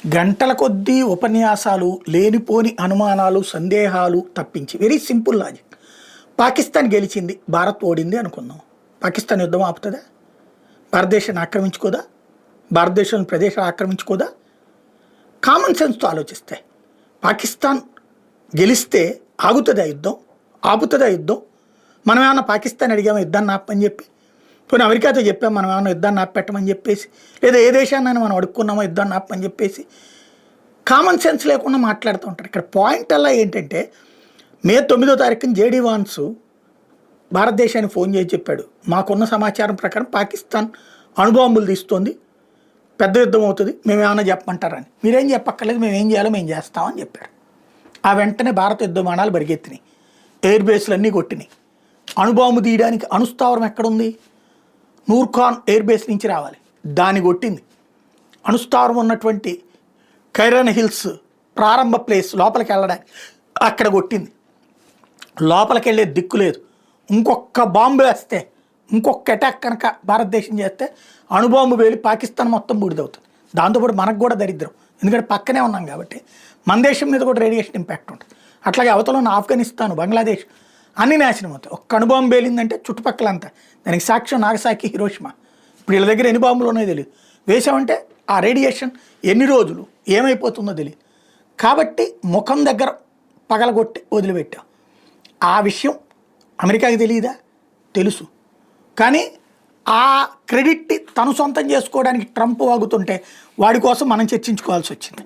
గంటల కొద్దీ ఉపన్యాసాలు, లేనిపోని అనుమానాలు, సందేహాలు తప్పించి వెరీ సింపుల్ లాజిక్. పాకిస్తాన్ గెలిచింది, భారత్ ఓడింది అనుకుందాం. పాకిస్తాన్ యుద్ధం ఆపుతుందా? భారతదేశాన్ని ఆక్రమించుకోదా? భారతదేశంలోని ప్రదేశాలు ఆక్రమించుకోదా? కామన్ సెన్స్తో ఆలోచిస్తే పాకిస్తాన్ గెలిస్తే ఆగుతుందా యుద్ధం? ఆపుతుందా యుద్ధం? మనం ఏమన్నా పాకిస్తాన్ అడిగామో యుద్ధాన్ని ఆపమని చెప్పి? పోనీ అమెరికాతో చెప్పాం మనం ఏమన్నా యుద్ధాన్ని ఆపెట్టమని చెప్పేసి, లేదా ఏ దేశాన్ని మనం అడుక్కున్నామో యుద్ధాన్ని ఆపమని చెప్పేసి? కామన్ సెన్స్ లేకుండా మాట్లాడుతూ ఉంటారు. ఇక్కడ పాయింట్ అలా ఏంటంటే, మే 9వ తారీఖున జేడీ వాన్స్ భారతదేశానికి ఫోన్ చేసి చెప్పాడు, మాకున్న సమాచారం ప్రకారం పాకిస్తాన్ అణుబాంబులు తీస్తోంది, పెద్ద యుద్ధం అవుతుంది, మేము ఏమైనా చెప్పమంటారని. మీరేం చెప్పక్కర్లేదు, మేము ఏం చేయాలో మేము చేస్తామని చెప్పారు. ఆ వెంటనే భారత యుద్ధ విమానాలు పరిగెత్తినాయి, ఎయిర్ బేస్లు అన్నీ కొట్టినాయి. అణుబాంబు తీయడానికి అణుస్థావరం ఎక్కడుంది? నూర్ఖాన్ ఎయిర్ బేస్ నుంచి రావాలి, దాన్ని కొట్టింది. అణుస్థావరం ఉన్నటువంటి కైరన్ హిల్స్ ప్రారంభ ప్లేస్ లోపలికి వెళ్ళడానికి అక్కడ కొట్టింది. లోపలికి వెళ్ళే దిక్కు లేదు. ఇంకొక బాంబు వేస్తే, ఇంకొక అటాక్ కనుక భారతదేశం చేస్తే అణుబాంబు వేలి పాకిస్తాన్ మొత్తం బూడిదవుతుంది. దాంతోపాటు మనకు కూడా దరిద్రం, ఎందుకంటే పక్కనే ఉన్నాం కాబట్టి మన దేశం మీద కూడా రేడియేషన్ ఇంపాక్ట్ ఉంటుంది. అట్లాగే అవతల ఉన్న ఆఫ్ఘనిస్తాన్, బంగ్లాదేశ్ అన్ని నాశనం అవుతాయి. ఒక్క అణుబాంబు వేలిందంటే చుట్టుపక్కలంతా. దానికి సాక్ష్యం నాగసాకి, హిరోషిమా. ఇప్పుడు వీళ్ళ దగ్గర ఎన్ని బాంబులు ఉన్నాయో తెలియదు. వేసామంటే ఆ రేడియేషన్ ఎన్ని రోజులు ఏమైపోతుందో తెలియదు. కాబట్టి ముఖం దగ్గర పగలగొట్టి వదిలిపెట్టాం. ఆ విషయం అమెరికాకి తెలియదా? తెలుసు. కానీ ఆ క్రెడిట్ తను సొంతం చేసుకోవడానికి ట్రంప్ వాగుతుంటే వాడి కోసం మనం చర్చించుకోవాల్సి వచ్చింది.